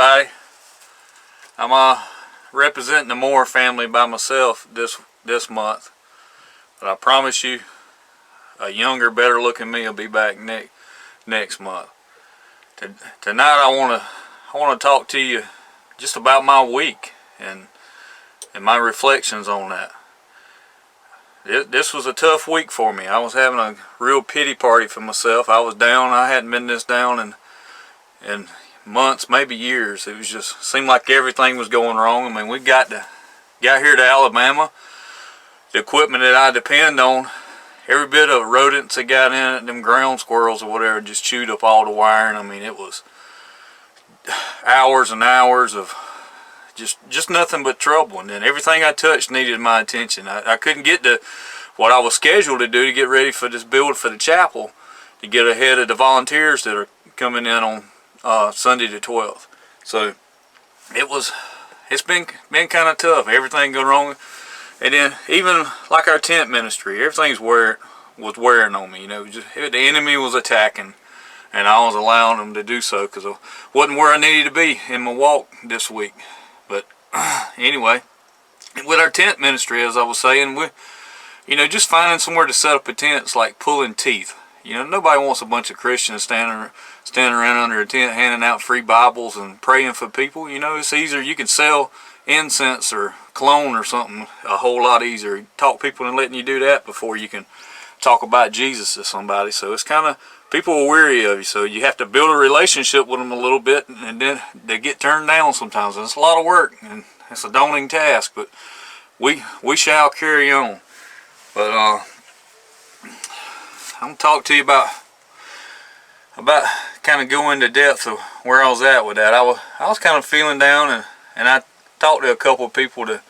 everybody. I'm representing the Moore family by myself this month, but I promise you, a younger, better looking me will be back next month. Tonight I want to talk to you just about my week and my reflections on that. This was a tough week for me. I was having a real pity party for myself. I was down. I hadn't been this down in months, maybe years. It was just seemed like everything was going wrong. I mean, we got here to Alabama. The equipment that I depend on, every bit of rodents that got in it, them ground squirrels or whatever, just chewed up all the wiring. I mean, it was hours and hours of just nothing but trouble, and then everything I touched needed my attention. I couldn't get to what I was scheduled to do to get ready for this build for the chapel, to get ahead of the volunteers that are coming in on Sunday the 12th. So it's been kind of tough. Everything going wrong, and then even like our tent ministry, everything's was wearing on me. You know, the enemy was attacking, and I was allowing them to do so because I wasn't where I needed to be in my walk this week. But anyway, with our tent ministry, as I was saying, just finding somewhere to set up a tent is like pulling teeth. You know, nobody wants a bunch of Christians standing around under a tent handing out free Bibles and praying for people. You know, it's easier. You can sell incense or cologne or something a whole lot easier. Talk people into letting you do that before you can talk about Jesus to somebody. So it's kind of, people are weary of you, so you have to build a relationship with them a little bit, and then they get turned down sometimes. And it's a lot of work, and it's a daunting task, but we shall carry on. But I'm gonna talk to you about kind of go into depth of where I was at with that. I was kind of feeling down, and I talked to a couple of people to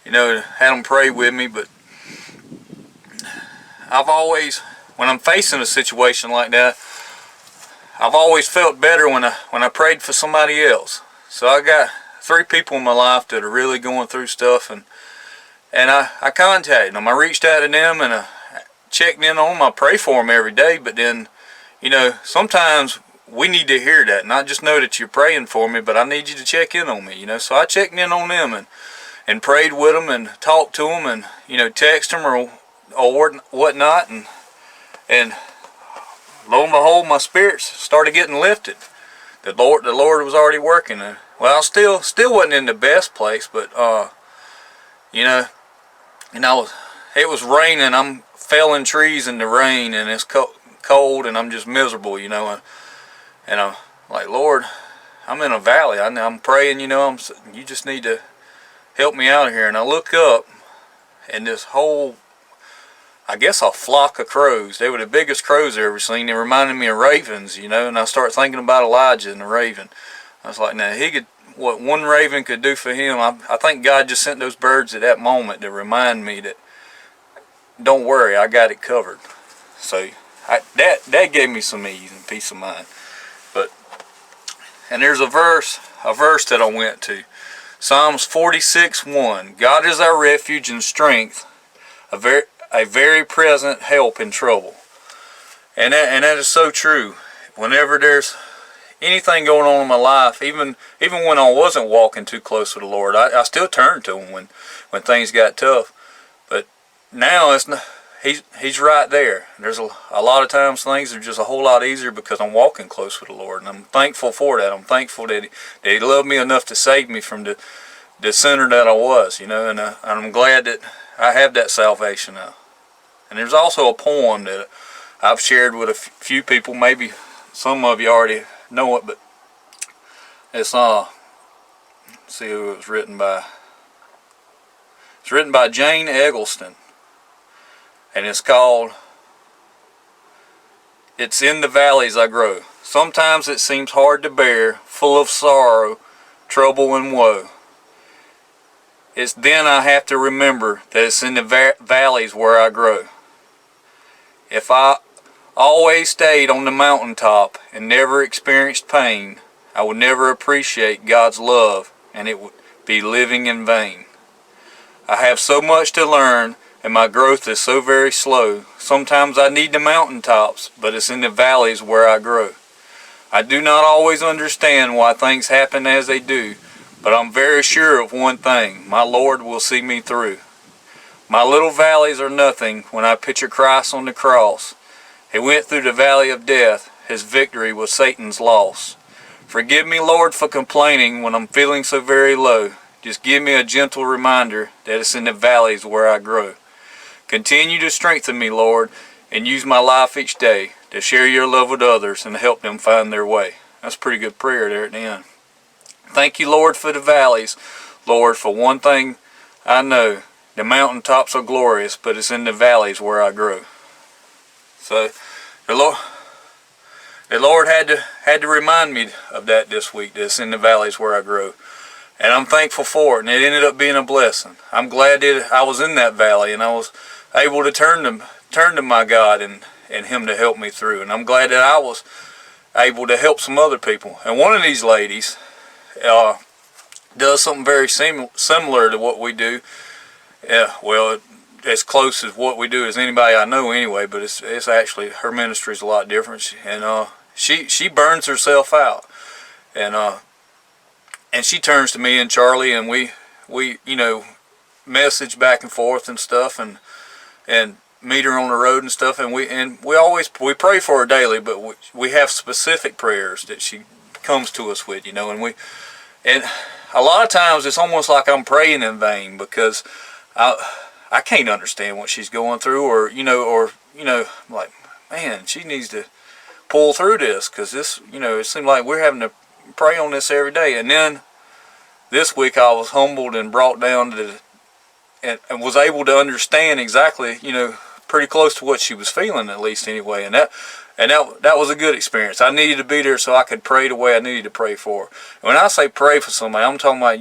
had them pray with me. But I've always, when I'm facing a situation like that, I've always felt better when I prayed for somebody else. So I got 3 people in my life that are really going through stuff, and I contacted them. I reached out to them and I checked in on them. I pray for them every day, but then, sometimes we need to hear that, not just know that you're praying for me, but I need you to check in on me, So I checked in on them and prayed with them and talked to them and, text them or whatnot, and lo and behold, my spirits started getting lifted. The Lord was already working. Well, I still wasn't in the best place, but it was raining. I'm felling trees in the rain, and it's cold, and I'm just miserable, and I'm like, Lord, I'm in a valley. I'm praying, you just need to help me out of here. And I look up, and this whole, I guess, a flock of crows. They were the biggest crows I ever seen. They reminded me of ravens, and I start thinking about Elijah and the raven. I was like, now, what one raven could do for him, I think God just sent those birds at that moment to remind me that, don't worry, I got it covered. So that gave me some ease and peace of mind. And there's a verse that I went to. Psalms 46:1. God is our refuge and strength, a very present help in trouble. And that is so true. Whenever there's anything going on in my life, even when I wasn't walking too close to the Lord, I still turned to Him when things got tough. But now it's not, He's right there. There's a lot of times things are just a whole lot easier because I'm walking close with the Lord, and I'm thankful for that. I'm thankful that He loved me enough to save me from the sinner that I was, and I'm glad that I have that salvation now. And there's also a poem that I've shared with a few people. Maybe some of you already know it, but it's let's see who it was written by. It's written by Jane Eggleston, and it's called "It's in the Valleys I Grow. Sometimes it seems hard to bear, full of sorrow, trouble, and woe. It's then I have to remember that it's in the valleys where I grow. If I always stayed on the mountaintop and never experienced pain, I would never appreciate God's love, and it would be living in vain. I have so much to learn, and my growth is so very slow. Sometimes I need the mountaintops, but it's in the valleys where I grow. I do not always understand why things happen as they do, but I'm very sure of one thing: my Lord will see me through. My little valleys are nothing when I picture Christ on the cross. He went through the valley of death. His victory was Satan's loss. Forgive me, Lord, for complaining when I'm feeling so very low. Just give me a gentle reminder that it's in the valleys where I grow. Continue to strengthen me, Lord, and use my life each day to share your love with others and help them find their way. That's a pretty good prayer there at the end. Thank you, Lord, for the valleys. Lord, for one thing I know, the mountaintops are glorious, but it's in the valleys where I grow. So the Lord had to remind me of that this week. That's in the valleys where I grow, and I'm thankful for it. And it ended up being a blessing. I'm glad that I was in that valley, and I was able to turn to my God and Him to help me through. And I'm glad that I was able to help some other people. And one of these ladies does something very similar to what we do. Well, as close as what we do as anybody I know anyway, but it's actually, her ministry is a lot different. And she burns herself out, and she turns to me and Charlie, and we message back and forth and stuff, and meet her on the road and stuff, and we pray for her daily, but we have specific prayers that she comes to us with, and a lot of times it's almost like I'm praying in vain, because I can't understand what she's going through, or like, man, she needs to pull through this, because this, it seems like we're having to pray on this every day. And then this week I was humbled and brought down to and was able to understand exactly, pretty close to what she was feeling, at least anyway. And that was a good experience. I needed to be there so I could pray the way I needed to pray for her. And when I say pray for somebody, I'm talking about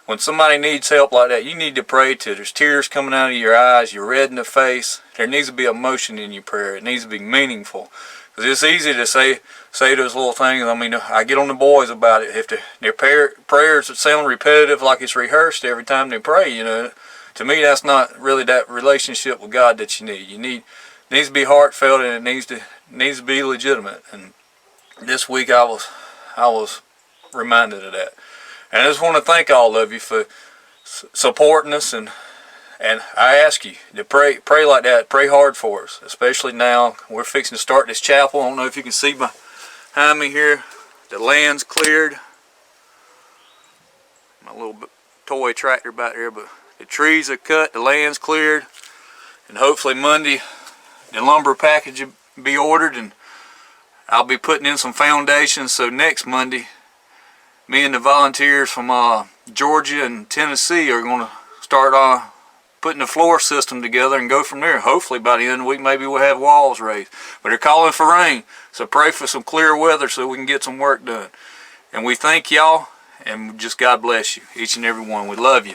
when somebody needs help like that, you need to pray till there's tears coming out of your eyes, you're red in the face. There needs to be emotion in your prayer. It needs to be meaningful. Because it's easy to say those little things. I mean, I get on the boys about it. If their prayers that sound repetitive, like it's rehearsed every time they pray, to me that's not really that relationship with God that you need. It needs to be heartfelt, and it needs to be legitimate. And this week I was reminded of that. And I just want to thank all of you for supporting us, and I ask you to pray like that. Pray hard for us, especially now. We're fixing to start this chapel. I don't know if you can see behind me here. The land's cleared. My little toy tractor back there, but the trees are cut, the land's cleared, and hopefully Monday the lumber package will be ordered, and I'll be putting in some foundations. So next Monday, me and the volunteers from Georgia and Tennessee are going to start putting the floor system together and go from there. Hopefully by the end of the week, maybe we'll have walls raised. But they're calling for rain, so pray for some clear weather so we can get some work done. And we thank y'all, and just God bless you, each and every one. We love you.